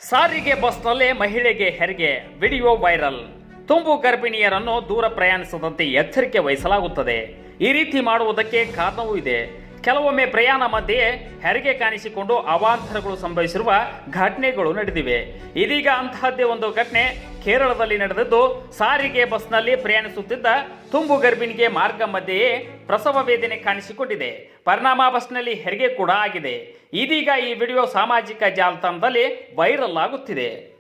ಸಾರಿಗೆ ಬಸ್ನಲ್ಲೇ ಮಹಿಳೆಗೆ ಹೆರಿಗೆ ವಿಡಿಯೋ ವೈರಲ್. ತುಂಬು ಗರ್ಭಿಣಿಯರನ್ನು ದೂರ ಪ್ರಯಾಣಿಸದಂತೆ ಎಚ್ಚರಿಕೆ ವಹಿಸಲಾಗುತ್ತದೆ. ಈ ರೀತಿ ಮಾಡುವುದಕ್ಕೆ ಕಾರಣವೂ ಇದೆ. ಕೆಲವೊಮ್ಮೆ ಪ್ರಯಾಣ ಮಧ್ಯೆ ಹೆರಿಗೆ ಕಾಣಿಸಿಕೊಂಡು ಅವಾಂತರಗಳು ಸಂಭವಿಸಿರುವ ಘಟನೆಗಳು ನಡೆದಿವೆ. ಇದೀಗ ಅಂತಹದ್ದೇ ಒಂದು ಘಟನೆ ಕೇರಳದಲ್ಲಿ ನಡೆದಿದ್ದು, ಸಾರಿಗೆ ಬಸ್ನಲ್ಲಿ ಪ್ರಯಾಣಿಸುತ್ತಿದ್ದ ತುಂಬು ಗರ್ಭಿಣಿಗೆ ಮಾರ್ಗ ಮಧ್ಯೆಯೇ ಪ್ರಸವ ವೇದನೆ ಕಾಣಿಸಿಕೊಂಡಿದೆ. ಪರಿಣಾಮ ಬಸ್ನಲ್ಲಿ ಹೆರಿಗೆ ಕೂಡ ಆಗಿದೆ. ಇದೀಗ ಈ ವಿಡಿಯೋ ಸಾಮಾಜಿಕ ಜಾಲತಾಣದಲ್ಲಿ ವೈರಲ್ ಆಗುತ್ತಿದೆ.